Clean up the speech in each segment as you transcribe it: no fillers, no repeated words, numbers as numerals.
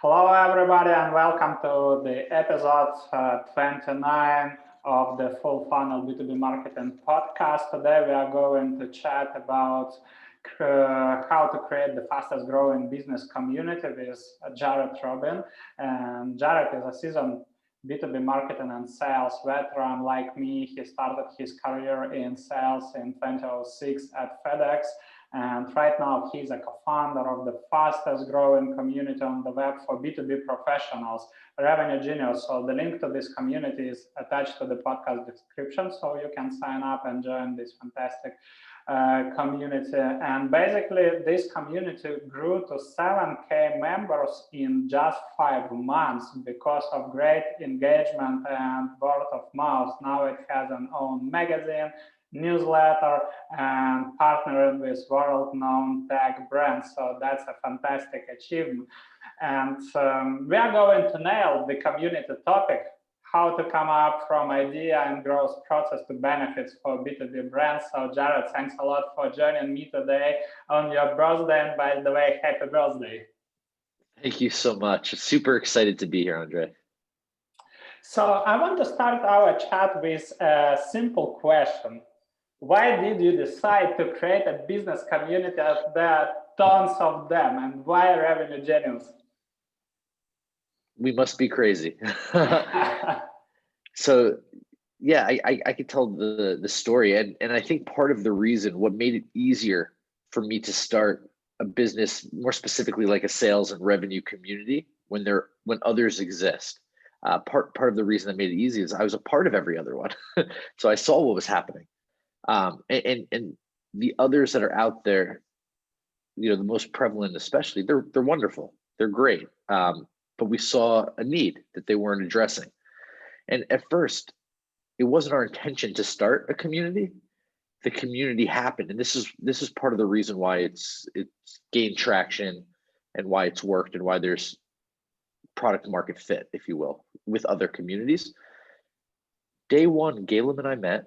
Hello, everybody, and welcome to the episode 29 of the Full Funnel B2B Marketing podcast. Today, we are going to chat about how to create the fastest growing business community with Jared Robin. And Jared is a seasoned B2B marketing and sales veteran like me. He started his career in sales in 2006 at FedEx. And right now, he's a co-founder of the fastest growing community on the web for B2B professionals, Revenue Genius. So the link to this community is attached to the podcast description, so you can sign up and join this fantastic community. And basically, this community grew to 7K members in just 5 months because of great engagement and word of mouth. Now it has an own magazine, newsletter, and partnering with world-known tech brands. So that's a fantastic achievement. And we are going to nail the community topic, how to come up from idea and growth process to benefits for B2B brands. So Jared, thanks a lot for joining me today on your birthday. And by the way, happy birthday. Thank you so much. Super excited to be here, Andre. So I want to start our chat with a simple question. Why did you decide to create a business community as there are tons of them, and why Revenue Genius? We must be crazy. So yeah, I could tell the story, and I think part of the reason what made it easier for me to start a business, more specifically like a sales and revenue community, when others exist. Part of the reason that made it easy is I was a part of every other one, so I saw what was happening. And the others that are out there, the most prevalent, especially, they're wonderful, they're great. But we saw a need that they weren't addressing. And at first, it wasn't our intention to start a community. The community happened, and this is part of the reason why it's gained traction and why it's worked and why there's product market fit, if you will, with other communities. Day one, Galen and I met.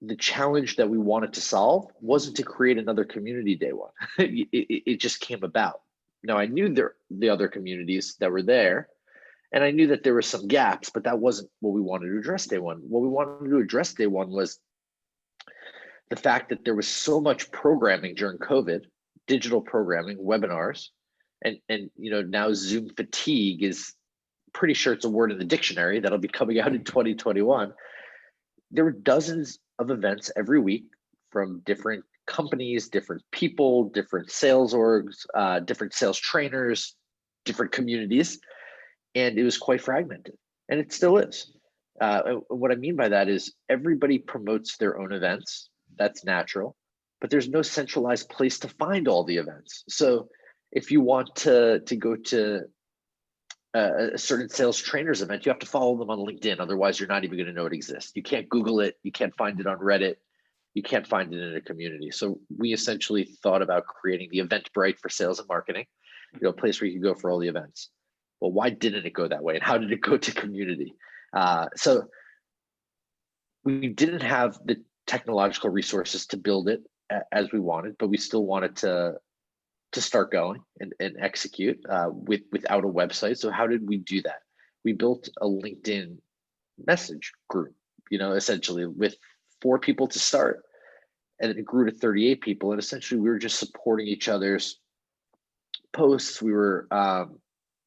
The challenge that we wanted to solve wasn't to create another community day one. It just came about. Now, I knew the other communities that were there, and I knew that there were some gaps, but that wasn't what we wanted to address day one. What we wanted to address day one was the fact that there was so much programming during COVID, digital programming, webinars, and now Zoom fatigue is, pretty sure it's a word in the dictionary that'll be coming out in 2021. There were dozens of events every week from different companies, different people, different sales orgs, different sales trainers, different communities, and it was quite fragmented, and it still is. What I mean by that is everybody promotes their own events. That's natural, but there's no centralized place to find all the events. So if you want to go to a certain sales trainers event, you have to follow them on LinkedIn. Otherwise, you're not even going to know it exists. You can't Google it. You can't find it on Reddit. You can't find it in a community. So we essentially thought about creating the Eventbrite for sales and marketing, a place where you can go for all the events. Well, why didn't it go that way? And how did it go to community? So we didn't have the technological resources to build it as we wanted, but we still wanted to start going and execute without a website. So how did we do that? We built a LinkedIn message group, essentially with 4 people to start, and it grew to 38 people. And essentially we were just supporting each other's posts. We were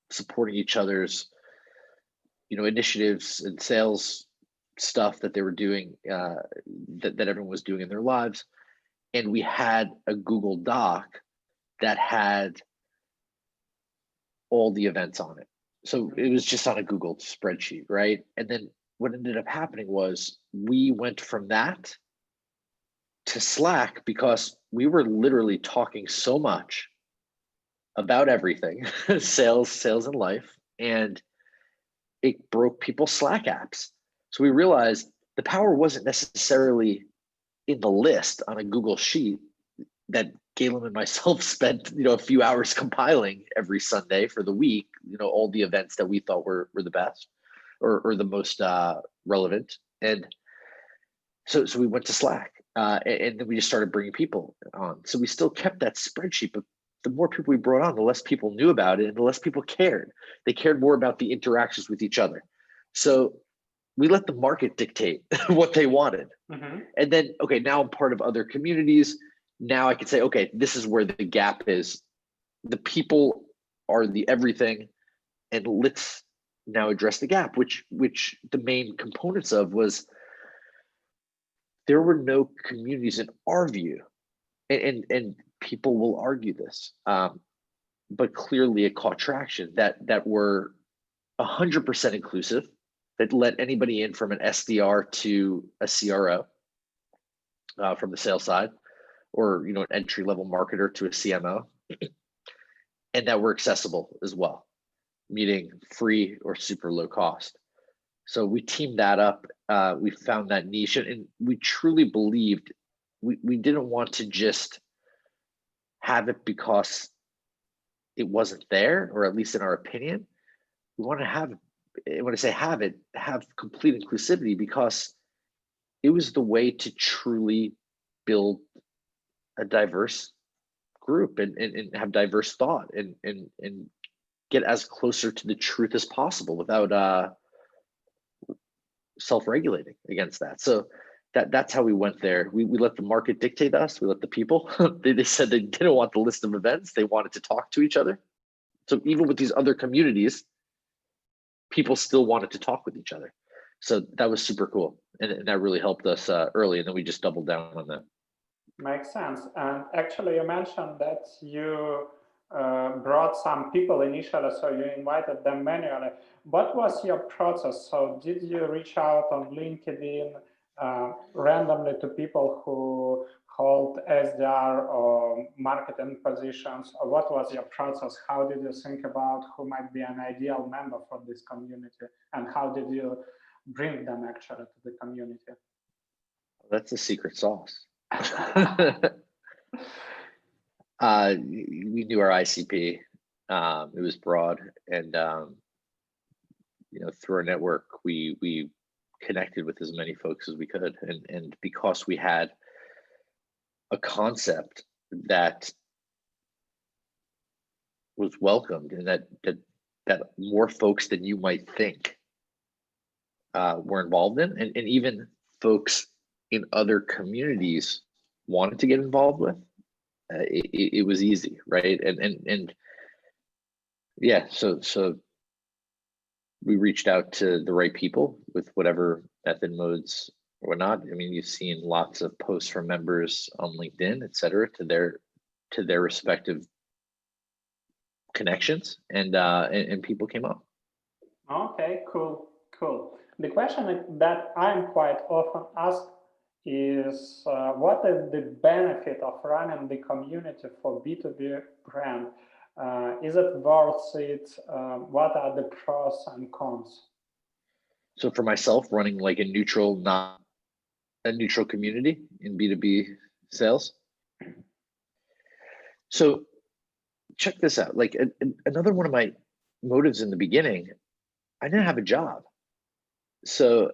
supporting each other's, initiatives and sales stuff that they were doing, that everyone was doing in their lives. And we had a Google Doc that had all the events on it. So it was just on a Google spreadsheet, right? And then what ended up happening was we went from that to Slack because we were literally talking so much about everything, sales and life, and it broke people's Slack apps. So we realized the power wasn't necessarily in the list on a Google sheet that Galen and myself spent, a few hours compiling every Sunday for the week, all the events that we thought were the best or the most relevant. And so we went to Slack, and then we just started bringing people on. So we still kept that spreadsheet, but the more people we brought on, the less people knew about it and the less people cared. They cared more about the interactions with each other. So we let the market dictate what they wanted. Mm-hmm. And then, okay, now I'm part of other communities. Now I can say, okay, this is where the gap is. The people are the everything, and let's now address the gap, which the main components of was there were no communities in our view, and people will argue this, but clearly it caught traction that were 100% inclusive, that let anybody in from an SDR to a CRO, from the sales side, or an entry level marketer to a CMO, and that were accessible as well, meaning free or super low cost. So we teamed that up. We found that niche, and we truly believed we didn't want to just have it because it wasn't there, or at least in our opinion. We want to have, when I say have it, have complete inclusivity, because it was the way to truly build a diverse group and have diverse thought and get as closer to the truth as possible without self-regulating against that. So that's how we went there. We let the market dictate us. We let the people, they said they didn't want the list of events. They wanted to talk to each other. So even with these other communities, people still wanted to talk with each other. So that was super cool. And that really helped us early. And then we just doubled down on that. Makes sense. And actually, you mentioned that you brought some people initially, so you invited them manually. What was your process? So did you reach out on LinkedIn randomly to people who hold SDR or marketing positions? Or what was your process? How did you think about who might be an ideal member for this community? And how did you bring them actually to the community? That's the secret sauce. We knew our ICP. It was broad, and through our network, we connected with as many folks as we could, and because we had a concept that was welcomed, and that more folks than you might think were involved in, and even folks in other communities wanted to get involved with, it was easy, right? And yeah, so we reached out to the right people with whatever method, modes, or not. I mean, you've seen lots of posts from members on LinkedIn, et cetera, to their respective connections, and people came up. Okay, cool. The question that I'm quite often asked is what is the benefit of running the community for B2B brand? Is it worth it? What are the pros and cons? So for myself, running like a neutral community in B2B sales. So check this out. Like another one of my motives in the beginning, I didn't have a job. So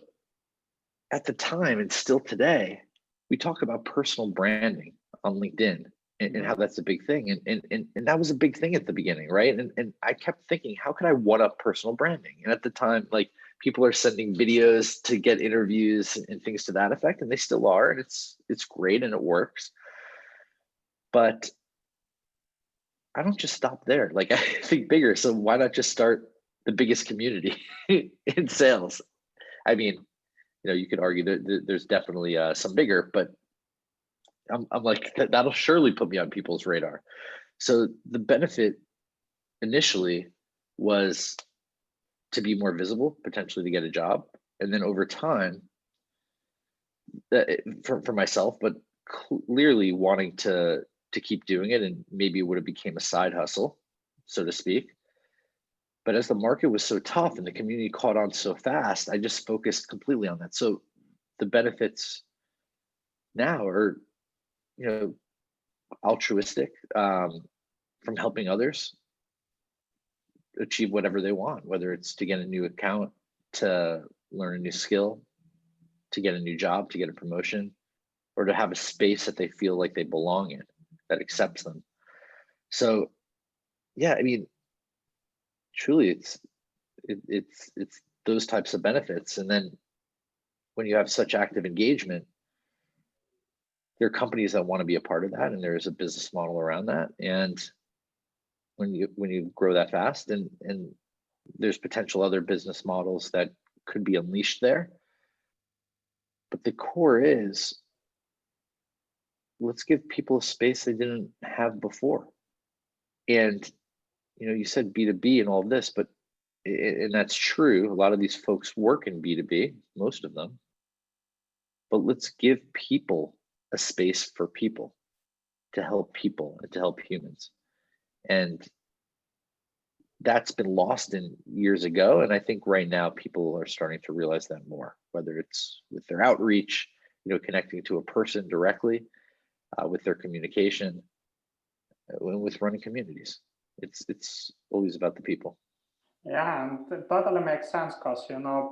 at the time, and still today, we talk about personal branding on LinkedIn and how that's a big thing. And that was a big thing at the beginning, right? And I kept thinking, how could I one up personal branding? And at the time, like, people are sending videos to get interviews and things to that effect, and they still are, and it's great and it works. But I don't just stop there. Like, I think bigger. So why not just start the biggest community in sales? I mean, you could argue that there's definitely some bigger, but I'm like, that'll surely put me on people's radar. So the benefit initially was to be more visible, potentially to get a job, and then over time, for myself, but clearly wanting to keep doing it, and maybe it would have became a side hustle, so to speak. But as the market was so tough and the community caught on so fast, I just focused completely on that. So the benefits now are, altruistic, from helping others achieve whatever they want, whether it's to get a new account, to learn a new skill, to get a new job, to get a promotion, or to have a space that they feel like they belong in, that accepts them. So yeah, I mean, truly, it's those types of benefits. And then when you have such active engagement, there are companies that want to be a part of that, and there's a business model around that. And when you grow that fast, and there's potential other business models that could be unleashed there. But the core is, let's give people a space they didn't have before. And you said B2B and all of this, but and that's true. A lot of these folks work in B2B, most of them. But let's give people a space for people, to help people and to help humans. And that's been lost in years ago. And I think right now people are starting to realize that more, whether it's with their outreach, connecting to a person directly, with their communication, and with running communities. It's always about the people. Yeah, and it totally makes sense because,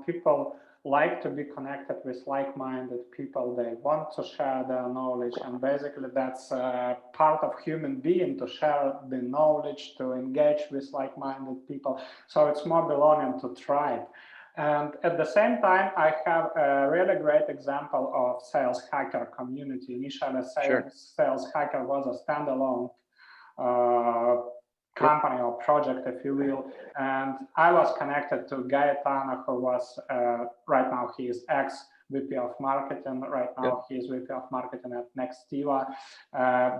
people like to be connected with like-minded people. They want to share their knowledge, and basically that's part of human being, to share the knowledge, to engage with like-minded people. So it's more belonging to tribe. And at the same time, I have a really great example of Sales Hacker community. Initially, Sure. Sales Hacker was a standalone company or project, if you will. And I was connected to Gaetano, who was right now he is ex-VP of marketing. Right now Yep. he is VP of marketing at Nextiva.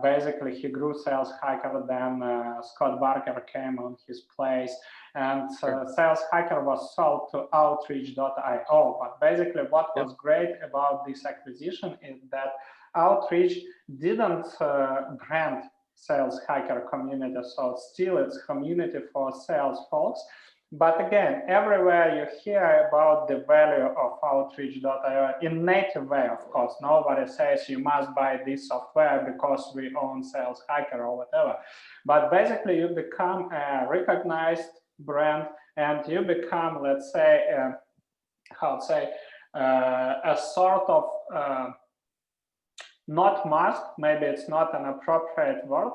Basically, he grew Sales Hacker. Then Scott Barker came on his place. And Sales Hacker was sold to Outreach.io. But basically, what was great about this acquisition is that Outreach didn't brand Sales Hacker community, so still it's community for sales folks. But again, everywhere you hear about the value of Outreach.io in native way, of course. Nobody says you must buy this software because we own Sales Hacker or whatever. But basically, you become a recognized brand, and you become, let's say, a sort of not must, maybe it's not an appropriate word,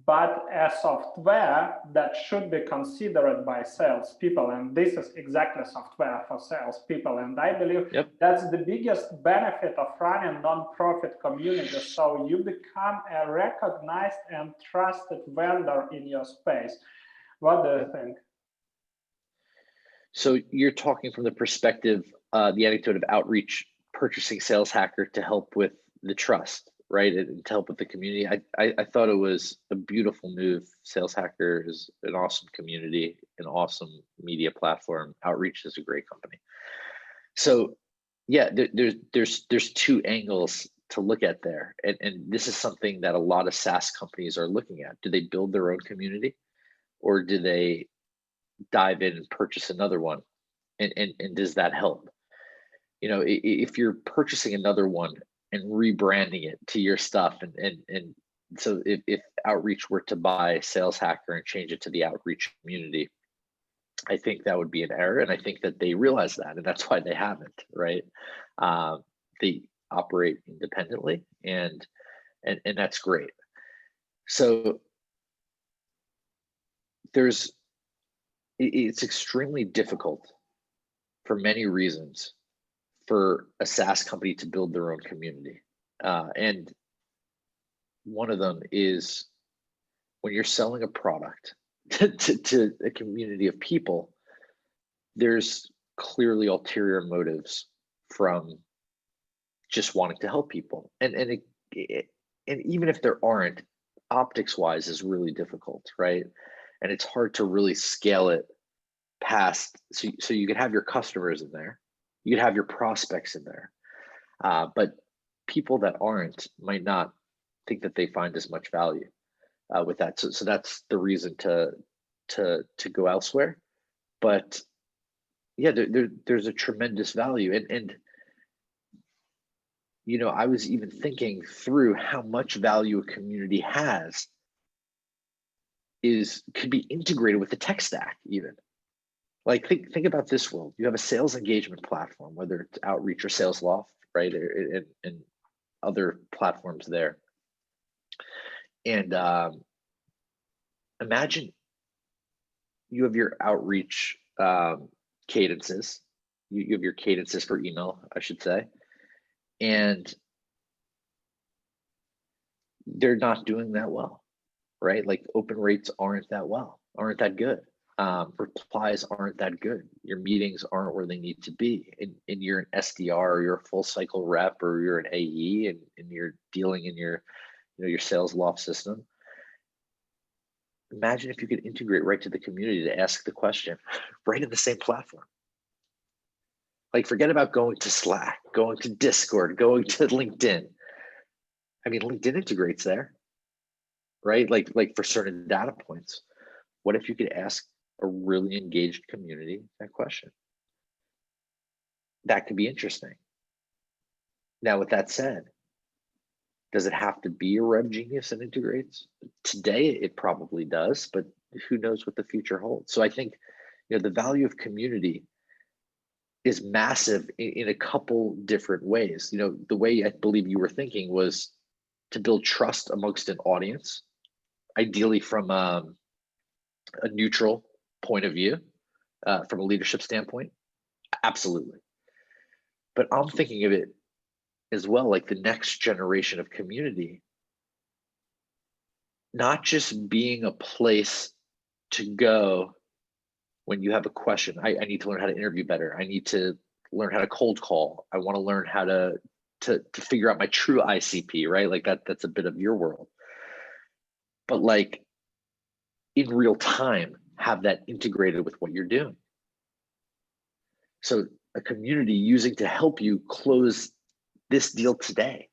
but a software that should be considered by salespeople. And this is exactly software for salespeople. And I believe that's the biggest benefit of running non-profit communities. So you become a recognized and trusted vendor in your space. What do you think? So you're talking from the perspective, the anecdote of Outreach purchasing Sales Hacker to help with the trust, right? And to help with the community. I thought it was a beautiful move. Sales Hacker is an awesome community, an awesome media platform. Outreach is a great company. So yeah, there's two angles to look at there. And this is something that a lot of SaaS companies are looking at. Do they build their own community, or do they dive in and purchase another one? And does that help? If you're purchasing another one and rebranding it to your stuff, and so if Outreach were to buy Sales Hacker and change it to the Outreach community, I think that would be an error, and I think that they realize that, and that's why they haven't, right? They operate independently, and that's great. So it's extremely difficult for many reasons for a SaaS company to build their own community. And one of them is when you're selling a product to a community of people, there's clearly ulterior motives from just wanting to help people. And even if there aren't, optics wise is really difficult, right? And it's hard to really scale it past. So you could have your customers in there, you could have your prospects in there, but people that aren't might not think that they find as much value with that. So that's the reason to go elsewhere. But yeah, there's a tremendous value, and I was even thinking through how much value a community could be integrated with the tech stack even. Like think about this world. You have a sales engagement platform, whether it's Outreach or SalesLoft, right? And other platforms there. And imagine you have your outreach cadences. You have your cadences for email, I should say, and they're not doing that well, right? Like open rates aren't that good. Replies aren't that good. Your meetings aren't where they need to be. And you're an SDR, or you're a full cycle rep, or you're an AE, and you're dealing in your, your sales loft system. Imagine if you could integrate right to the community to ask the question right in the same platform. Like, forget about going to Slack, going to Discord, going to LinkedIn. I mean, LinkedIn integrates there, right? Like for certain data points. What if you could ask a really engaged community that question? That could be interesting. Now, with that said, does it have to be a Rev Genius that integrates? Today, it probably does, but who knows what the future holds? So I think, the value of community is massive in a couple different ways. The way I believe you were thinking was to build trust amongst an audience, ideally from a neutral point of view, from a leadership standpoint. Absolutely. But I'm thinking of it as well, like the next generation of community, not just being a place to go when you have a question. I need to learn how to interview better. I need to learn how to cold call. I want to learn how to figure out my true ICP, right? Like that's a bit of your world. But like in real time, have that integrated with what you're doing. So a community using to help you close this deal today,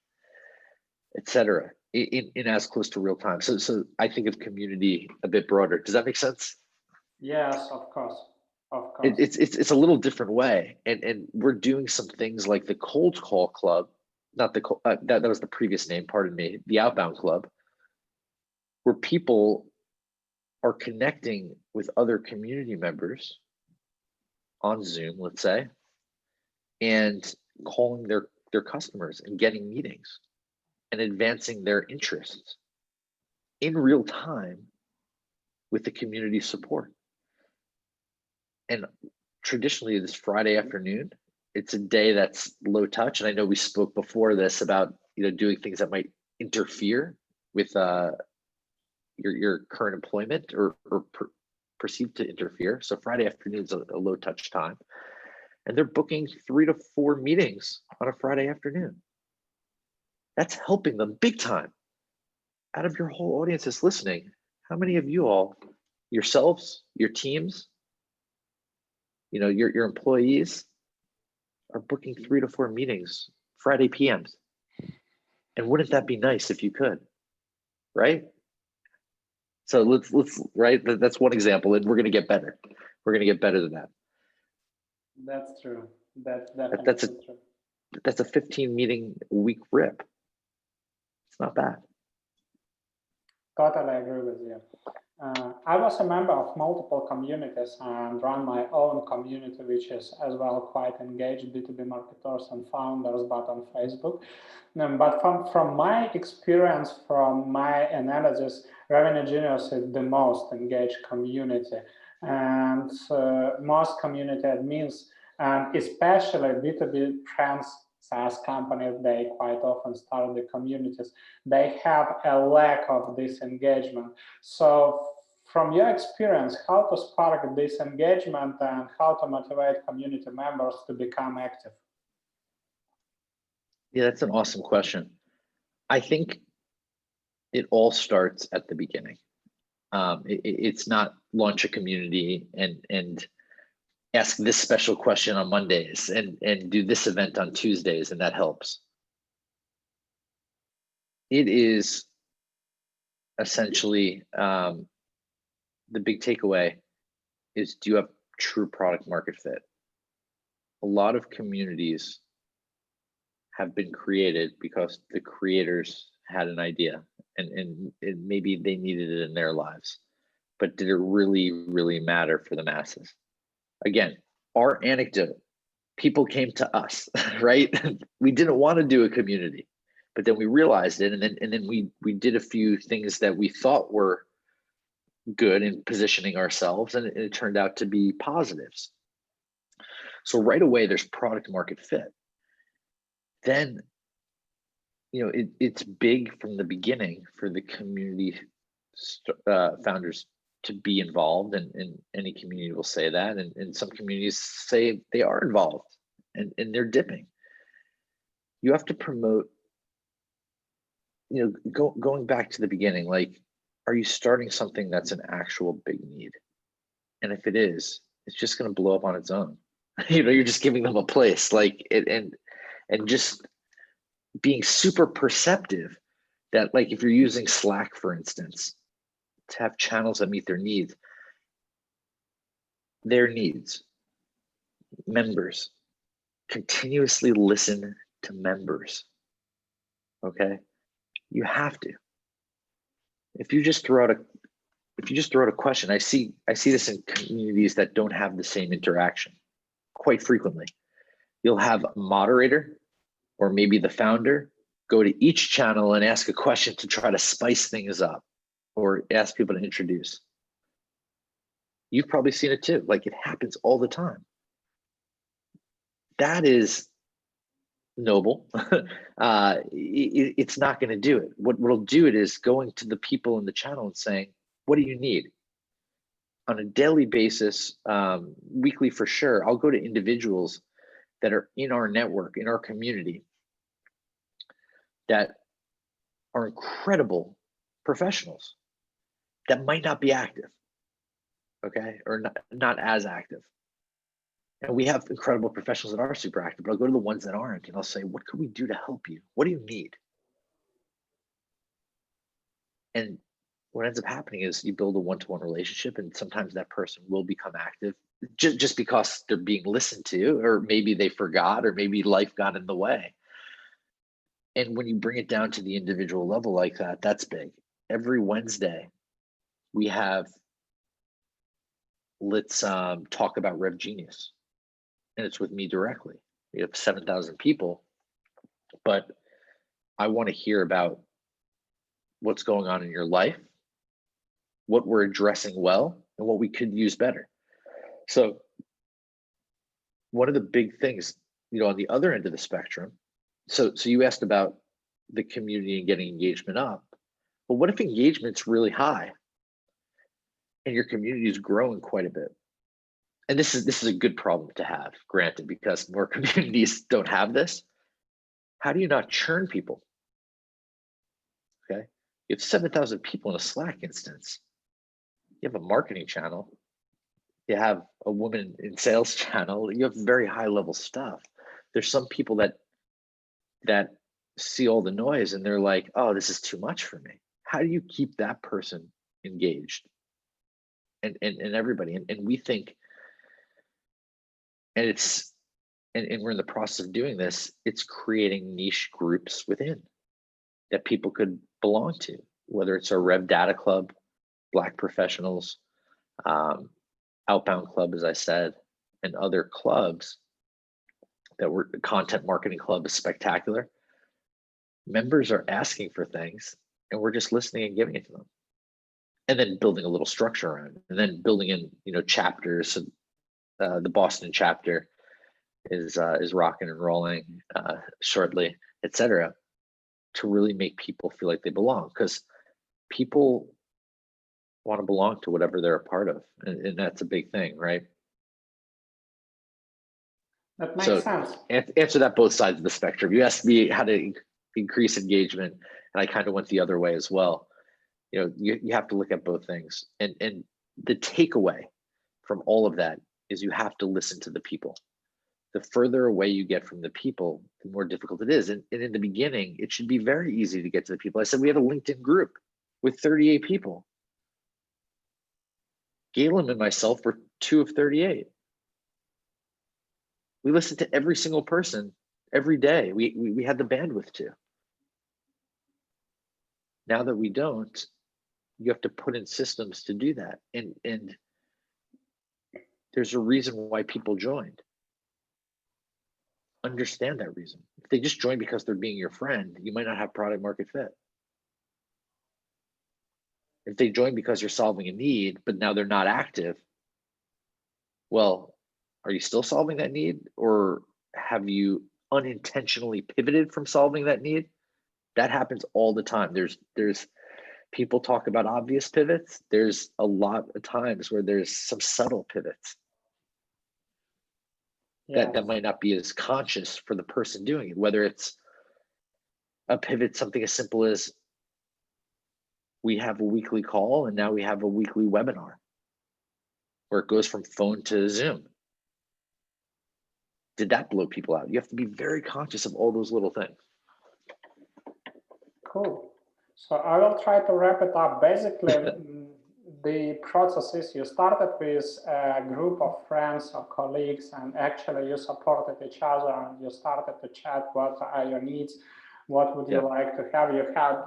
et cetera, in as close to real time. So I think of community a bit broader. Does that make sense? Yes, of course. It's a little different way, and we're doing some things like the cold call club, not the that was the previous name, pardon me, the outbound club, where people are connecting with other community members on Zoom, let's say, and calling their customers and getting meetings and advancing their interests in real time with the community support. And traditionally, this Friday afternoon, it's a day that's low touch. And I know we spoke before this about doing things that might interfere with your current employment or perceived to interfere. So Friday afternoon is a low touch time, and they're booking 3 to 4 meetings on a Friday afternoon. That's helping them big time. Out of your whole audience that's listening, how many of you all, yourselves, your teams, your employees are booking 3 to 4 meetings Friday PMs? And wouldn't that be nice if you could, right? So let's right. That's one example, and we're going to get better. We're going to get better than that. That's true. That's definitely true. That's a 15 meeting a week rip. It's not bad. Totally agree with you. I was a member of multiple communities and run my own community, which is as well quite engaged B2B marketers and founders, but on Facebook. But from my experience, from my analysis, Revenue Genius is the most engaged community, and most community admins, and especially B2B trends SaaS companies, they quite often start the communities. They have a lack of this engagement. So from your experience, how to spark this engagement and how to motivate community members to become active? Yeah, that's an awesome question. I think it all starts at the beginning. It's not launch a community and ask this special question on Mondays and do this event on Tuesdays, and that helps. It is essentially the big takeaway is, do you have true product market fit? A lot of communities have been created because the creators had an idea and maybe they needed it in their lives, but did it really, really matter for the masses? Again, our anecdote, people came to us, right? We didn't want to do a community, but then we realized it, and then we did a few things that we thought were good in positioning ourselves, and it turned out to be positives. So right away, there's product market fit. Then, it's big from the beginning for the community founders to be involved, and any community will say that, and some communities say they are involved, and they're dipping. You have to promote, going back to the beginning, like, are you starting something that's an actual big need? And if it is, it's just going to blow up on its own. You're just giving them a place, like it, and just being super perceptive that, like, if you're using Slack, for instance, to have channels that meet their needs, members, continuously listen to members. Okay, you have to. If you just throw out a question, I see this in communities that don't have the same interaction quite frequently. You'll have a moderator or maybe the founder go to each channel and ask a question to try to spice things up or ask people to introduce. You've probably seen it too. Like, it happens all the time. That is noble. It's not going to do it. What'll do it is going to the people in the channel and saying, what do you need? On a daily basis, weekly for sure, I'll go to individuals that are in our network, in our community, that are incredible professionals that might not be active, okay, or not as active. And we have incredible professionals that are super active, but I'll go to the ones that aren't, and I'll say, what can we do to help you? What do you need? And what ends up happening is you build a one-to-one relationship, and sometimes that person will become active just because they're being listened to, or maybe they forgot, or maybe life got in the way. And when you bring it down to the individual level like that, that's big. Every Wednesday, we have, let's talk about Rev Genius. And it's with me directly. We have 7,000 people, but I want to hear about what's going on in your life, what we're addressing well, and what we could use better. So one of the big things, on the other end of the spectrum, so you asked about the community and getting engagement up. But what if engagement's really high and your community is growing quite a bit? And this is a good problem to have, granted, because more communities don't have this. How do you not churn people? Okay, you have 7,000 people in a Slack instance. You have a marketing channel. You have a woman in sales channel. You have very high level stuff. There's some people that see all the noise and they're like, oh, this is too much for me. How do you keep that person engaged? And everybody, and we think, and we're in the process of doing this, it's creating niche groups within that people could belong to, whether it's our Rev Data Club, Black Professionals, Outbound Club, as I said, and other clubs that were. Content Marketing Club is spectacular. Members are asking for things, and we're just listening and giving it to them, and then building a little structure around it, and then building in, chapters. So, the Boston chapter is rocking and rolling shortly, etc., to really make people feel like they belong, because people want to belong to whatever they're a part of, and that's a big thing, right? That makes sense. Answer that both sides of the spectrum. You asked me how to increase engagement, and I kind of went the other way as well. You have to look at both things, and the takeaway from all of that is you have to listen to the people. The further away you get from the people, the more difficult it is. And in the beginning, it should be very easy to get to the people. I said we have a LinkedIn group with 38 people. Galen and myself were 2 of 38. We listened to every single person every day. We had the bandwidth to. Now that we don't, you have to put in systems to do that. And there's a reason why people joined. Understand that reason. If they just join because they're being your friend, you might not have product market fit. If they join because you're solving a need, but now they're not active, well, are you still solving that need, or have you unintentionally pivoted from solving that need? That happens all the time. There's people talk about obvious pivots. There's a lot of times where there's some subtle pivots that might not be as conscious for the person doing it, whether it's a pivot, something as simple as we have a weekly call and now we have a weekly webinar, where it goes from phone to Zoom. Did that blow people out? You have to be very conscious of all those little things. Cool. So I will try to wrap it up. Basically, the process is you started with a group of friends or colleagues, and actually you supported each other, and you started to chat, what are your needs, what would you like to have. You had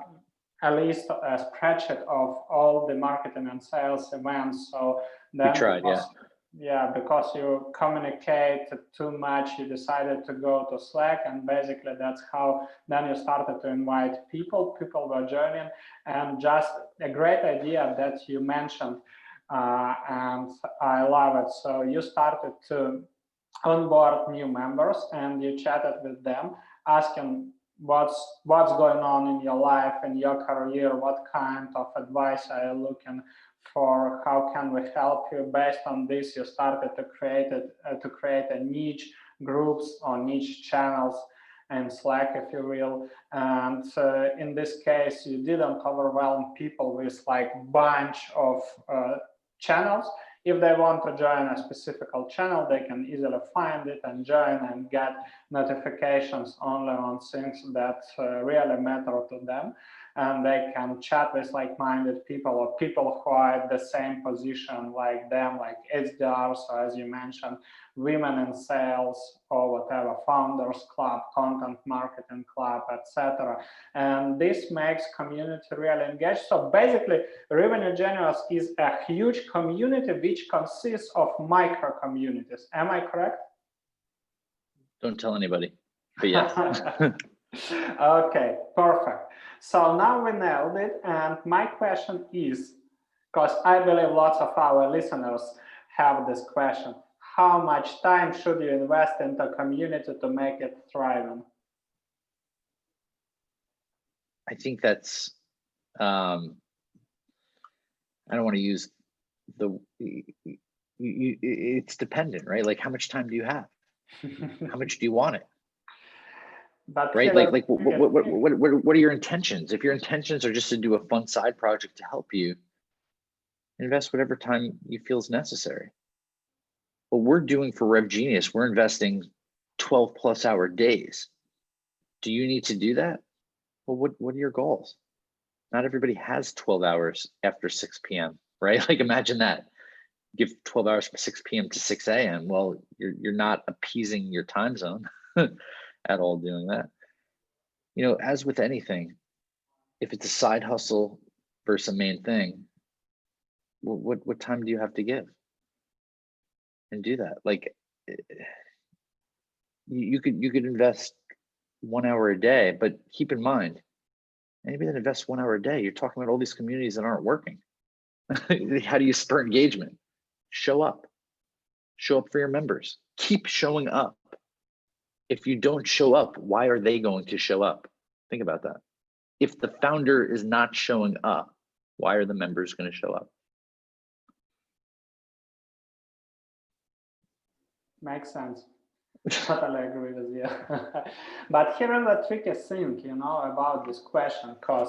at least a spreadsheet of all the marketing and sales events. So then we tried, because you communicate too much, you decided to go to Slack, and basically that's how then you started to invite people. People were joining, and just a great idea that you mentioned, and I love it. So you started to onboard new members, and you chatted with them, asking what's going on in your life, in your career, what kind of advice are you looking for, how can we help you. Based on this, you started to create a niche groups or niche channels in Slack, if you will. And in this case, you didn't overwhelm people with like bunch of channels. If they want to join a specific channel, they can easily find it and join and get notifications only on things that really matter to them. And they can chat with like-minded people or people who are at the same position like them, like SDRs, or as you mentioned, women in sales or whatever, founders club, content marketing club, etc. And this makes community really engaged. So basically, Revenue Generals is a huge community which consists of micro communities. Am I correct? Don't tell anybody, but yes. Okay, perfect. So now we nailed it. And my question is, because I believe lots of our listeners have this question, how much time should you invest into a community to make it thriving? I think that's, I don't want to use it's dependent, right? Like, how much time do you have? How much do you want it? But right? Like what are your intentions? If your intentions are just to do a fun side project to help you, invest whatever time you feel is necessary. What we're doing for Rev Genius, we're investing 12+ hour days. Do you need to do that? Well, what are your goals? Not everybody has 12 hours after 6 p.m., right? Like, imagine that. Give 12 hours from 6 p.m. to 6 a.m. Well, you're not appeasing your time zone at all doing that. You know, as with anything, if it's a side hustle versus a main thing, what time do you have to give? And do that. Like, you could invest 1 hour a day, but keep in mind, anybody that invests 1 hour a day, you're talking about all these communities that aren't working. How do you spur engagement? Show up for your members. Keep showing up. If you don't show up, why are they going to show up? Think about that. If the founder is not showing up, why are the members going to show up? Makes sense. Totally agree with you. But here is the tricky thing, you know, about this question, because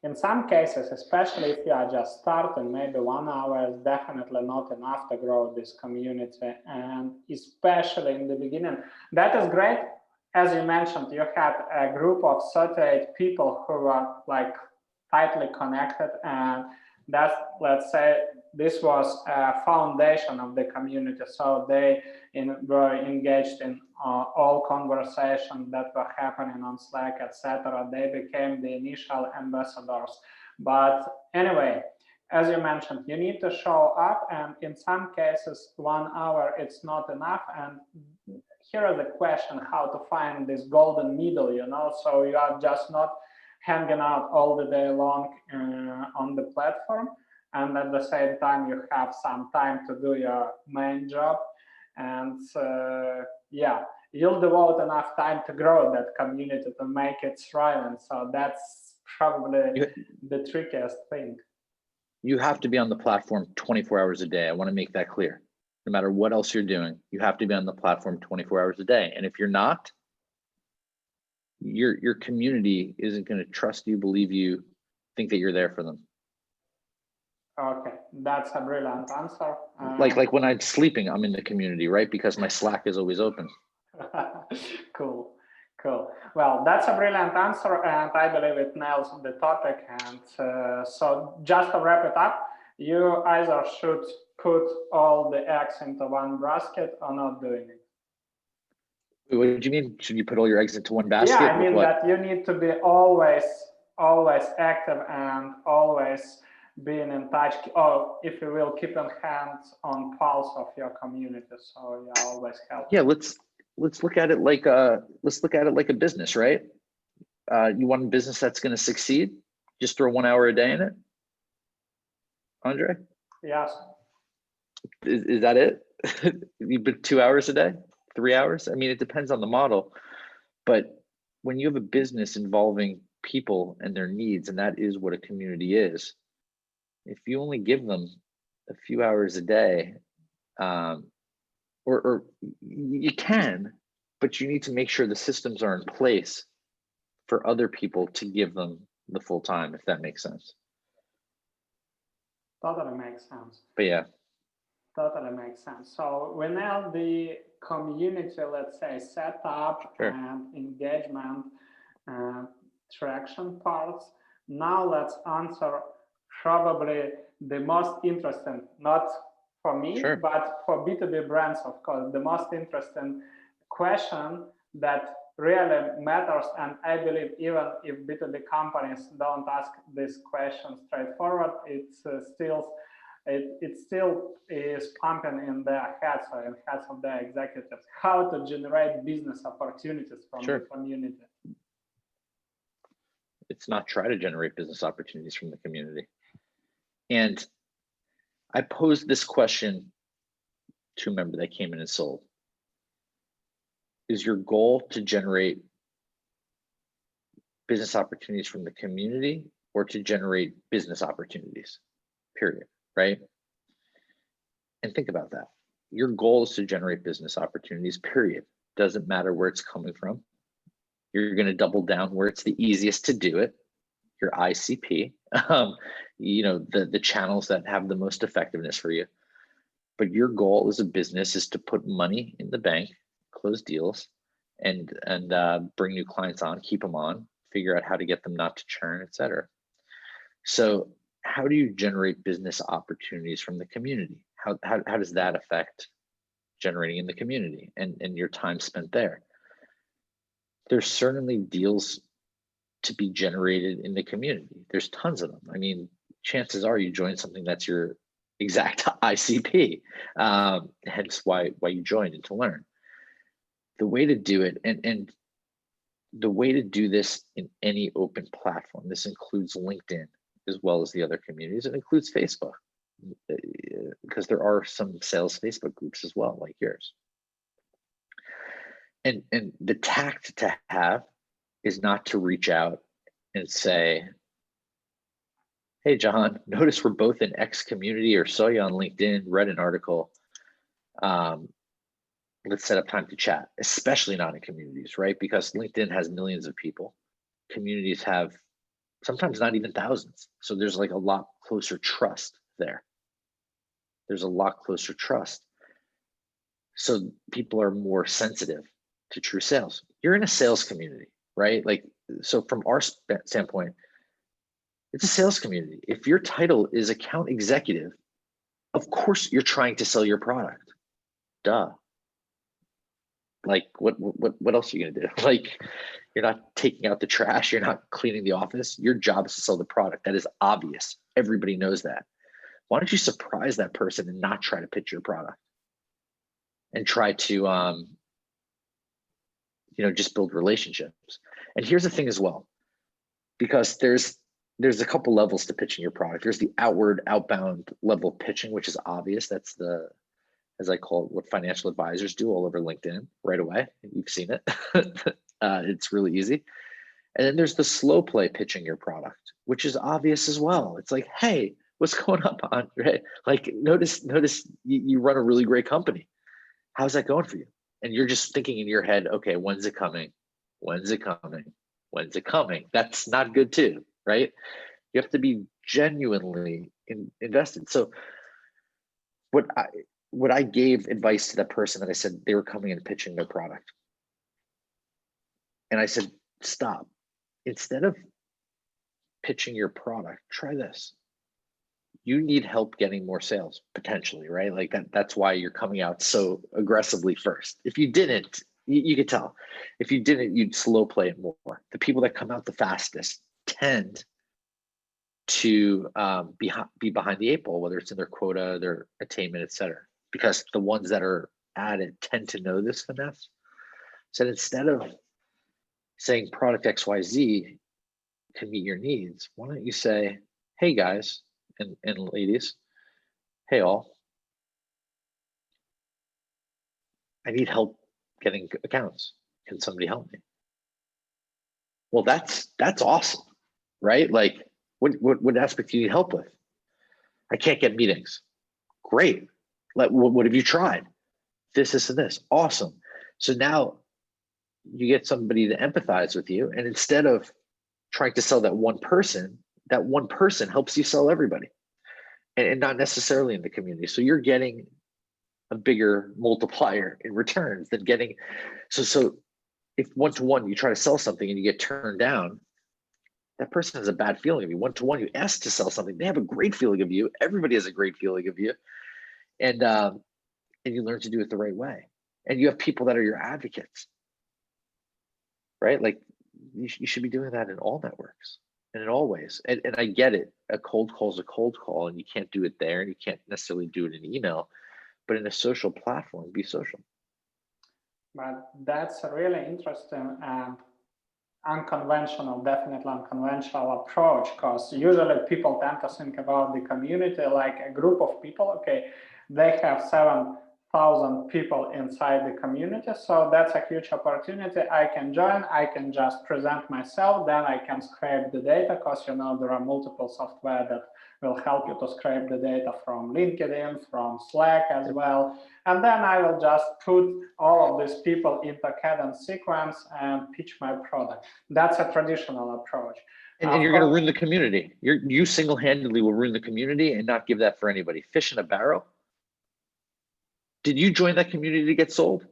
in some cases, especially if you are just starting, maybe 1 hour is definitely not enough to grow this community. And especially in the beginning, that is great. As you mentioned, you had a group of 38 people who were like tightly connected, and that's, let's say, this was a foundation of the community. So they were engaged in all conversations that were happening on Slack, etc. They became the initial ambassadors. But anyway, as you mentioned, you need to show up, and in some cases, 1 hour it's not enough. And here is the question: how to find this golden middle? You know, so you are just not hanging out all the day long on the platform, and at the same time you have some time to do your main job, and yeah, you'll devote enough time to grow that community to make it thriving. So that's probably the trickiest thing. You have to be on the platform 24 hours a day. I want to make that clear. No matter what else you're doing, you have to be on the platform 24 hours a day. And if you're not, your community isn't going to trust you, believe you, think that you're there for them. Okay, that's a brilliant answer. Like when I'm sleeping, I'm in the community, right? Because my Slack is always open. Cool. Well, that's a brilliant answer, and I believe it nails the topic. And so just to wrap it up, you either should put all the eggs into one basket or not doing it. What do you mean? Should you put all your eggs into one basket? Yeah, I mean that you need to be always active and always being in touch, or if you will, keeping hands on pulse of your community. So you always help. Yeah, let's look at it like a business, right? You want a business that's going to succeed? Just throw 1 hour a day in it, Andre? Yes. Is that it? You put 2 hours a day, 3 hours? I mean, it depends on the model. But when you have a business involving people and their needs, and that is what a community is, if you only give them a few hours a day, or you can, but you need to make sure the systems are in place for other people to give them the full time, if that makes sense. Totally makes sense. But yeah. Totally makes sense. So we nailed the community, let's say, setup and engagement traction parts. Now let's answer probably the most interesting, not for me, but for B2B brands, of course, the most interesting question that really matters. And I believe even if B2B companies don't ask this question straightforward, it still is pumping in their heads or in heads of their executives, how to generate business opportunities from the community. It's not try to generate business opportunities from the community. And I posed this question to a member that came in and sold. Is your goal to generate business opportunities from the community or to generate business opportunities, period, right? And think about that. Your goal is to generate business opportunities, period. Doesn't matter where it's coming from. You're going to double down where it's the easiest to do it, your ICP, the channels that have the most effectiveness for you. But your goal as a business is to put money in the bank, close deals, and bring new clients on, keep them on, figure out how to get them not to churn, et cetera. So how do you generate business opportunities from the community? How does that affect generating in the community and your time spent there? There's certainly deals to be generated in the community. There's tons of them. I mean, chances are you join something that's your exact ICP, hence why you joined and to learn. The way to do it, and the way to do this in any open platform, this includes LinkedIn as well as the other communities. It includes Facebook, because there are some sales Facebook groups as well, like yours. And the tact to have is not to reach out and say, hey, John, notice we're both in X community, or saw you on LinkedIn, read an article. Let's set up time to chat, especially not in communities, right? Because LinkedIn has millions of people. Communities have sometimes not even thousands. So there's like a lot closer trust there. There's a lot closer trust. So people are more sensitive to true sales. You're in a sales community, right? Like, so from our standpoint, it's a sales community. If your title is account executive, of course you're trying to sell your product. Duh. Like, what else are you gonna do? Like, you're not taking out the trash, you're not cleaning the office. Your job is to sell the product. That is obvious. Everybody knows that. Why don't you surprise that person and not try to pitch your product and try to just build relationships? And here's the thing as well. because there's a couple levels to pitching your product. There's the outbound level of pitching, which is obvious. That's the, as I call it, what financial advisors do all over LinkedIn right away. You've seen it. It's really easy. And then there's the slow play pitching your product, which is obvious as well. It's like, hey, what's going up on, right? Like, notice you run a really great company. How's that going for you? And you're just thinking in your head, okay, when's it coming? When's it coming? When's it coming? That's not good too, right? You have to be genuinely invested. So what I gave advice to that person that I said they were coming and pitching their product. And I said, stop. Instead of pitching your product, try this. You need help getting more sales potentially, right? Like that's why you're coming out so aggressively first. If you didn't, you could tell. If you didn't, you'd slow play it more. The people that come out the fastest tend to be behind the eight ball, whether it's in their quota, their attainment, et cetera, because the ones that are at it tend to know this finesse. So instead of saying product XYZ can meet your needs, why don't you say, hey guys and ladies, hey all, I need help getting accounts. Can somebody help me? Well, that's awesome, right? Like, what aspect do you need help with? I can't get meetings. Great. What have you tried? This, and this. Awesome. So now you get somebody to empathize with you, and instead of trying to sell that one person helps you sell everybody, and not necessarily in the community. So you're getting a bigger multiplier in returns than getting. So if one-to-one you try to sell something and you get turned down, that person has a bad feeling of you. One-to-one you ask to sell something, they have a great feeling of you. Everybody has a great feeling of you, and you learn to do it the right way. And you have people that are your advocates, right? Like you should be doing that in all networks and in all ways. And I get it. A cold call is a cold call, and you can't do it there, and you can't necessarily do it in email, but in a social platform, be social. But that's a really interesting and definitely unconventional approach, because usually people tend to think about the community like a group of people. Okay, they have 7,000 people inside the community, so that's a huge opportunity. I can join, I can just present myself, then I can scrape the data, because there are multiple software that will help you to scrape the data from LinkedIn, from Slack as well. And then I will just put all of these people into cadence sequence and pitch my product. That's a traditional approach. And you're going to ruin the community. You single-handedly will ruin the community and not give that for anybody. Fish in a barrel. Did you join that community to get sold?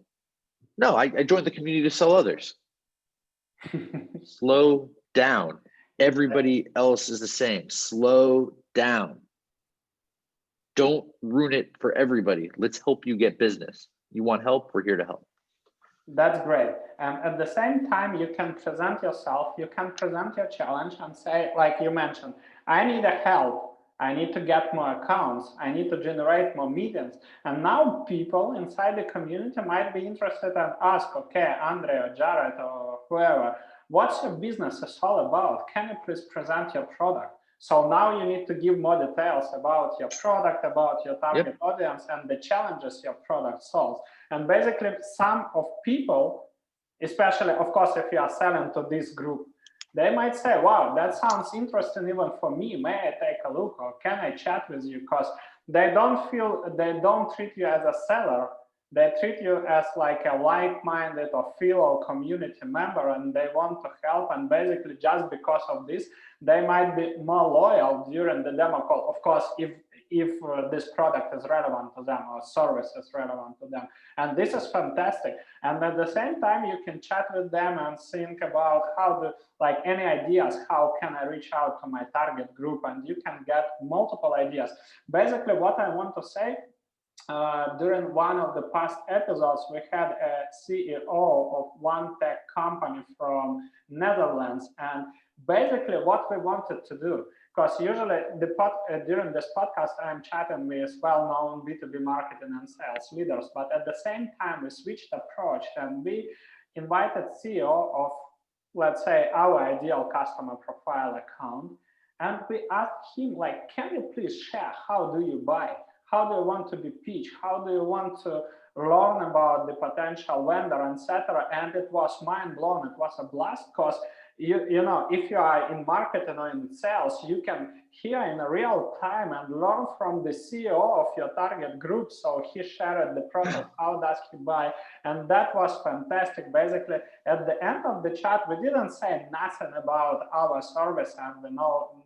No, I joined the community to sell others. Slow down. Everybody else is the same. Slow down. Don't ruin it for everybody. Let's help you get business. You want help? We're here to help. That's great. And at the same time, you can present yourself, you can present your challenge and say, like you mentioned, I need a help. I need to get more accounts. I need to generate more meetings. And now people inside the community might be interested and ask, okay, Andre or Jared or whoever, what's your business is all about? Can you please present your product? So now you need to give more details about your product, about your target audience, and the challenges your product solves. And basically, some of people, especially, of course, if you are selling to this group, they might say, wow, that sounds interesting even for me. May I take a look, or can I chat with you? Because they don't treat you as a seller. They treat you as like a like-minded or fellow community member, and they want to help. And basically, just because of this, they might be more loyal during the demo call. Of course, if this product is relevant to them or service is relevant to them. And this is fantastic. And at the same time, you can chat with them and think about any ideas, how can I reach out to my target group? And you can get multiple ideas. Basically, what I want to say, during one of the past episodes, we had a CEO of one tech company from Netherlands. And basically what we wanted to do, because usually during this podcast, I'm chatting with well-known B2B marketing and sales leaders, but at the same time, we switched approach and we invited CEO of let's say, our ideal customer profile account, and we asked him, like, can you please share how do you buy? How do you want to be pitched? How do you want to learn about the potential vendor, etc.? And it was mind blown. It was a blast because you know, if you are in marketing or in sales, you can hear in real time and learn from the CEO of your target group. So he shared the process, how does he buy, and that was fantastic. Basically, at the end of the chat, we didn't say nothing about our service, and we know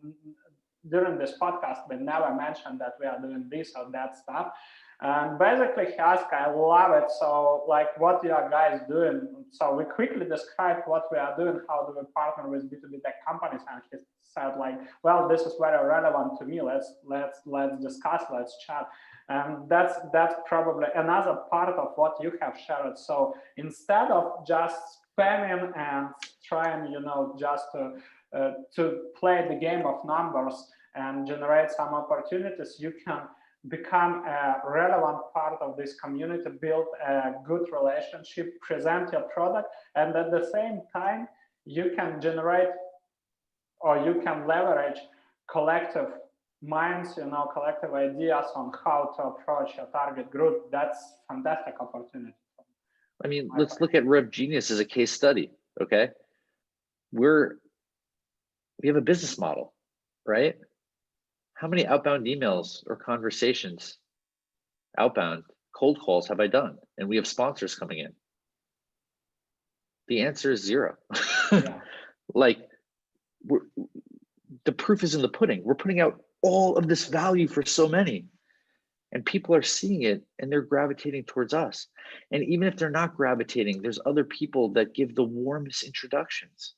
during this podcast we never mentioned that we are doing this or that stuff. And basically he asked, I love it, so like, what you are guys doing? So we quickly described what we are doing, how do we partner with B2B tech companies, and he said, like, well, this is very relevant to me, let's discuss, let's chat. And that's probably another part of what you have shared. So instead of just spamming and trying, you know, just to play the game of numbers and generate some opportunities, you can become a relevant part of this community, build a good relationship, present your product, and at the same time, you can generate or you can leverage collective minds, you know, collective ideas on how to approach your target group. That's fantastic opportunity. I mean, let's look at Rev Genius as a case study, okay? We have a business model, right? How many outbound emails or conversations, outbound cold calls have I done? And we have sponsors coming in. The answer is 0. Yeah. Like, the proof is in the pudding. We're putting out all of this value for so many, and people are seeing it and they're gravitating towards us. And even if they're not gravitating, there's other people that give the warmest introductions.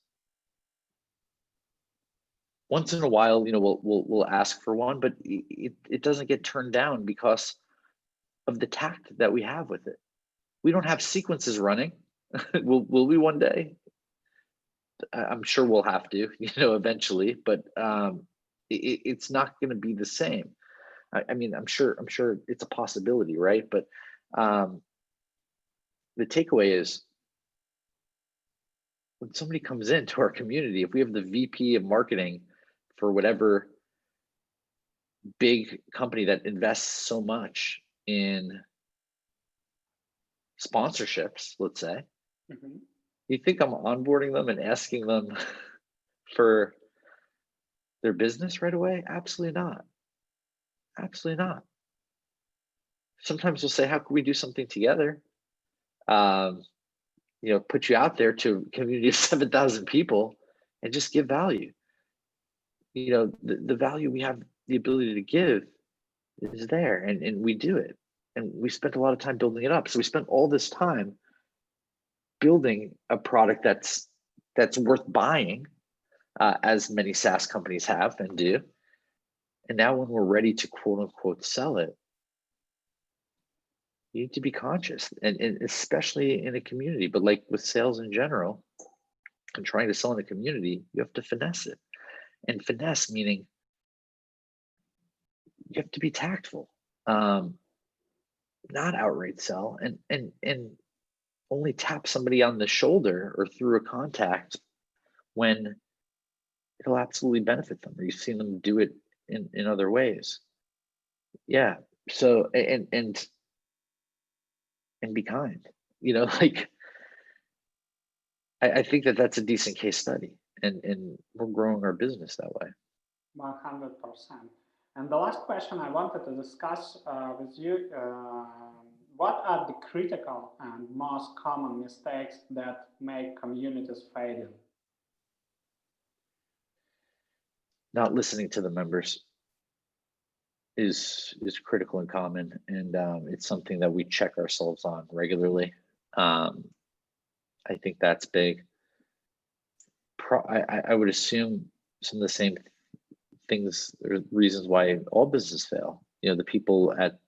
Once in a while, you know, we'll ask for one, but it doesn't get turned down because of the tact that we have with it. We don't have sequences running. will we one day? I'm sure we'll have to, you know, eventually, but it's not going to be the same. I mean, I'm sure it's a possibility, right? But the takeaway is, when somebody comes into our community, if we have the VP of marketing for whatever big company that invests so much in sponsorships, let's say, you think I'm onboarding them and asking them for their business right away? Absolutely not. Absolutely not. Sometimes we'll say, how can we do something together? You know, put you out there to a community of 7,000 people and just give value. You know, the value we have the ability to give is there, and we do it. And we spent a lot of time building it up. So we spent all this time building a product that's worth buying, as many SaaS companies have and do. And now when we're ready to quote unquote sell it, you need to be conscious, and especially in a community, but like with sales in general and trying to sell in a community, you have to finesse it. And finesse meaning you have to be tactful, not outright sell, and only tap somebody on the shoulder or through a contact when it'll absolutely benefit them, or you've seen them do it in other ways. Yeah. So and be kind, you know, like I think that's a decent case study, and we're growing our business that way. 100%. And the last question I wanted to discuss with you, what are the critical and most common mistakes that make communities fading? Not listening to the members is critical and common, and it's something that we check ourselves on regularly. I think that's big. I would assume some of the same things or reasons why all businesses fail. You know, the people at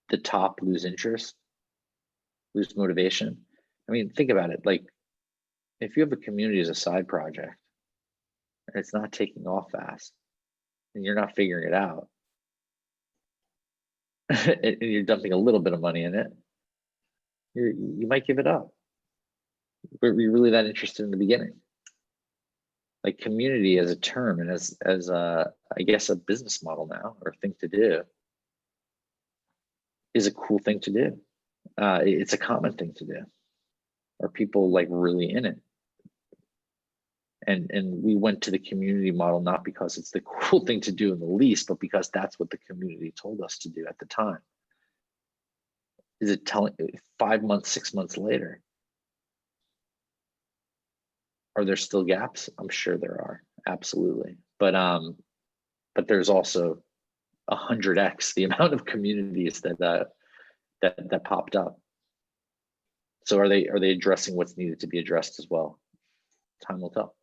the top lose interest, lose motivation. I mean, think about it. Like, if you have a community as a side project and it's not taking off fast and you're not figuring it out, and you're dumping a little bit of money in it, you might give it up. were you really that interested in the beginning? Like community as a term and as I guess a business model now or thing to do is a cool thing to do. It's a common thing to do. Are people like really in it? And we went to the community model not because it's the cool thing to do in the least, but because that's what the community told us to do at the time. Is it telling 5 months, 6 months later? Are there still gaps? I'm sure there are, absolutely. But there's also 100x the amount of communities that popped up. So are they addressing what's needed to be addressed as well? Time will tell.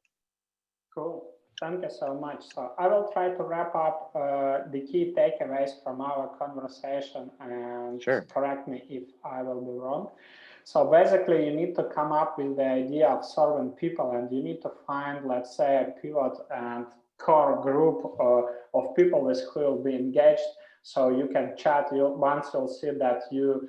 Cool. Thank you so much. So I will try to wrap up the key takeaways from our conversation, and Sure. correct me if I will be wrong. So basically, you need to come up with the idea of serving people, and you need to find, let's say, a pivot and core group of people with who will be engaged. So you can chat. Once you'll see that you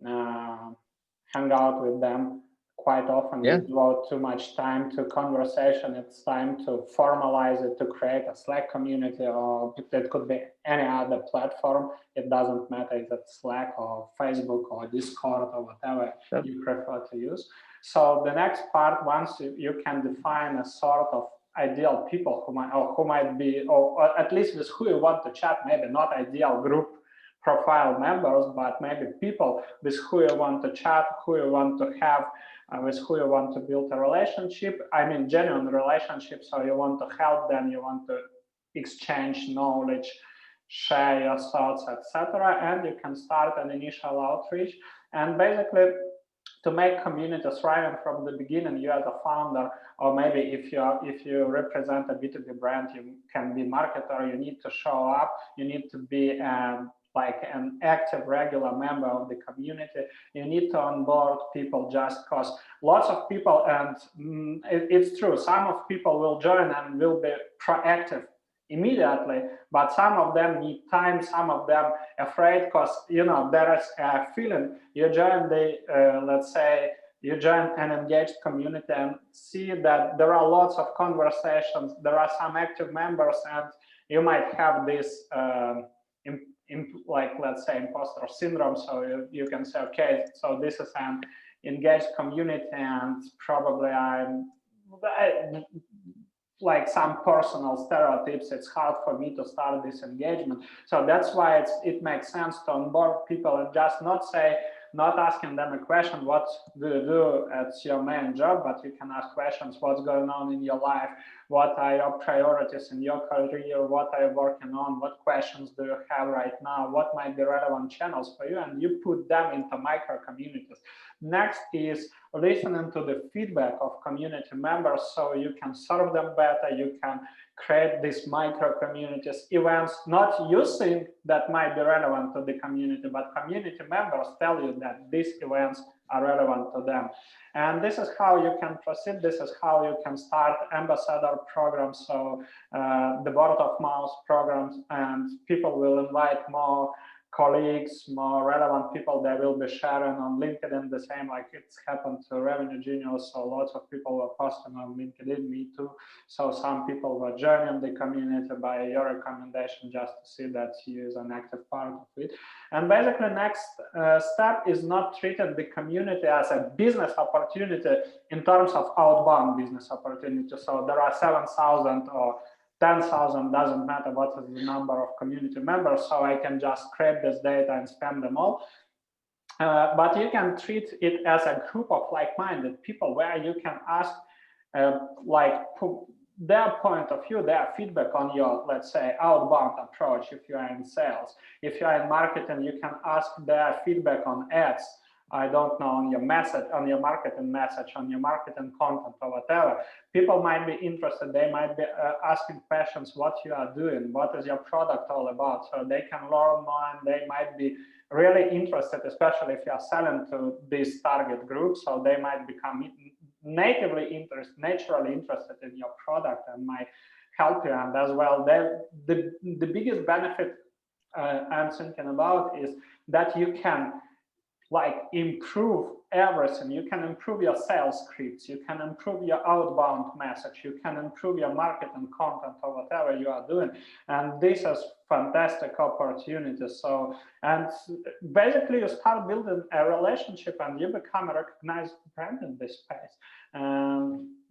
hang out with them quite often, Yeah. you devote too much time to conversation. It's time to formalize it, to create a Slack community, or it could be any other platform. It doesn't matter if it's Slack or Facebook or Discord or whatever you prefer to use. So the next part, once you can define a sort of ideal people who might be, or at least with who you want to chat, maybe not ideal group profile members, but maybe people with who you want to chat, who you want to have, with who you want to build a relationship. I mean, genuine relationship. So you want to help them, you want to exchange knowledge, share your thoughts, etc. And you can start an initial outreach. And basically, to make community thriving from the beginning, you as a founder, or maybe if you represent a B2B brand, you can be marketer, you need to show up, you need to be like an active, regular member of the community. You need to onboard people just because lots of people, and it's true, some of people will join and will be proactive immediately, but some of them need time, some of them afraid because, you know, there is a feeling. You join the, let's say, you join an engaged community and see that there are lots of conversations, there are some active members, and you might have this like, let's say, imposter syndrome. So you can say, okay, so this is an engaged community, and probably I'm like some personal stereotypes. It's hard for me to start this engagement. So that's why it makes sense to onboard people and just not asking them a question, what do you do at your main job, but you can ask questions, what's going on in your life, what are your priorities in your career, what are you working on, what questions do you have right now, what might be relevant channels for you, and you put them into micro communities. Next is listening to the feedback of community members, so you can serve them better, you can create these micro communities, events, not you think that might be relevant to the community, but community members tell you that these events are relevant to them. And this is how you can proceed. This is how you can start ambassador programs, so the word of mouth programs, and people will invite more colleagues, more relevant people. They will be sharing on LinkedIn, the same like it's happened to Revenue Genius. So lots of people were posting on LinkedIn, me too. So some people were joining the community by your recommendation, just to see that you is an active part of it. And basically, next step is not treating the community as a business opportunity in terms of outbound business opportunity. So there are 7,000 or 10,000, doesn't matter what is the number of community members, so I can just scrape this data and spam them all. But you can treat it as a group of like-minded people where you can ask like their point of view, their feedback on your, let's say, outbound approach. If you are in sales, if you are in marketing, you can ask their feedback on ads. I don't know, on your message, on your marketing message, on your marketing content or whatever. People might be interested. They might be asking questions, what you are doing, what is your product all about? So they can learn more, and they might be really interested, especially if you are selling to this target group. So they might become naturally interested in your product and might help you. And as well, the biggest benefit I'm thinking about is that you can like improve everything. You can improve your sales scripts, you can improve your outbound message, you can improve your marketing content or whatever you are doing. And this is fantastic opportunity. So, and basically you start building a relationship and you become a recognized brand in this space.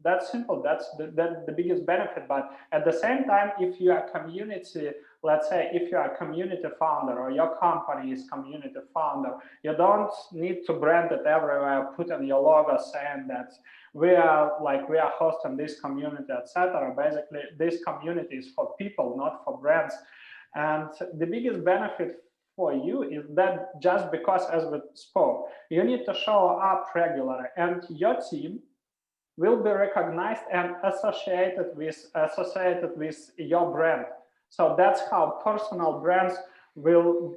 That's simple. That's the biggest benefit. But at the same time, if you are community, let's say if you are a community founder or your company is community founder, you don't need to brand it everywhere, put in your logo saying that we are hosting this community, etc. Basically, this community is for people, not for brands. And the biggest benefit for you is that just because, as we spoke, you need to show up regularly, and your team will be recognized and associated with your brand. So that's how personal brands will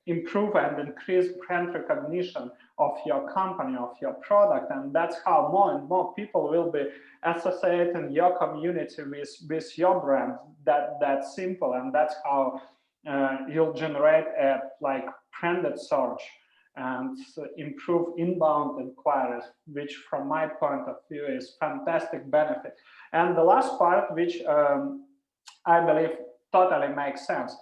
improve and increase brand recognition of your company, of your product. And that's how more and more people will be associating your community with your brand. That's simple. And that's how you'll generate a branded search and improve inbound inquiries, which from my point of view is fantastic benefit. And the last part, which I believe totally makes sense,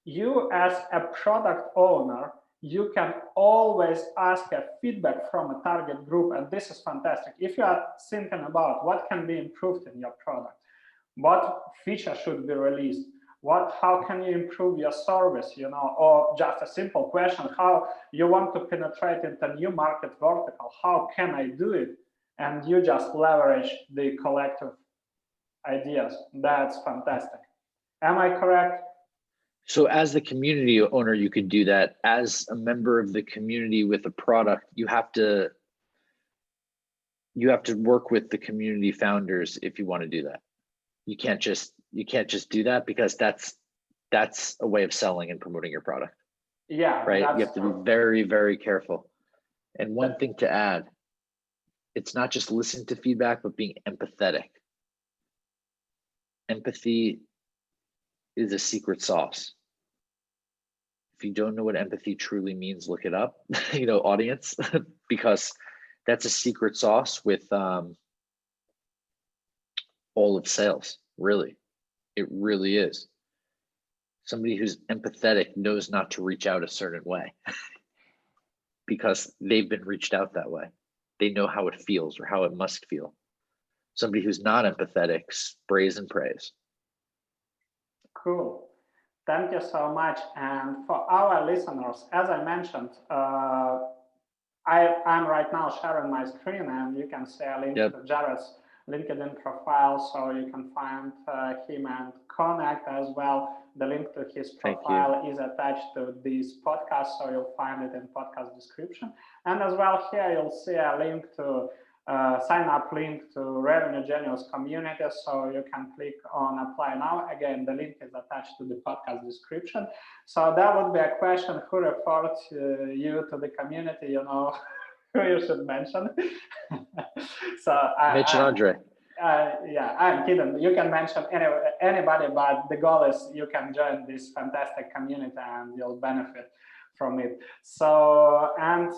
you as a product owner, you can always ask a feedback from a target group, and this is fantastic. If you are thinking about what can be improved in your product, what feature should be released, how can you improve your service, or just a simple question, how you want to penetrate into new market vertical, how can I do it? And you just leverage the collective ideas. That's fantastic. Am I correct? So as the community owner, you could do that. As a member of the community with a product, you have to work with the community founders if you want to do that. You can't just do that, because that's a way of selling and promoting your product. Yeah, right. You have to be very, very careful. And one thing to add, it's not just listening to feedback, but being empathetic. Empathy is a secret sauce. If you don't know what empathy truly means, look it up, audience, because that's a secret sauce with all of sales, really. It really is. Somebody who's empathetic knows not to reach out a certain way because they've been reached out that way. They know how it feels or how it must feel. Somebody who's not empathetic sprays and prays. Cool. Thank you so much. And for our listeners, as I mentioned, I'm right now sharing my screen, and you can see a link to Jared's LinkedIn profile, so you can find him and connect as well. The link to his profile is attached to this podcast, so you'll find it in podcast description. And as well here, you'll see a link to sign up link to Revenue Genius community, so you can click on apply now. Again, the link is attached to the podcast description. So that would be a question: who referred you to the community? Who you should mention. So mention Andre. Yeah, I'm kidding. You can mention anybody, but the goal is you can join this fantastic community and you'll benefit from it. So, and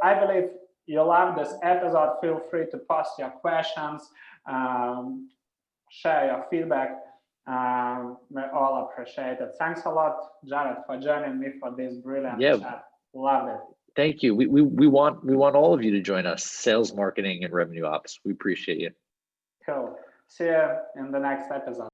I believe you love this episode. Feel free to post your questions, share your feedback. We all appreciate it. Thanks a lot, Jared, for joining me for this brilliant chat. Love it. Thank you. We want all of you to join us. Sales, marketing, and revenue ops. We appreciate you. Cool. See you in the next episode.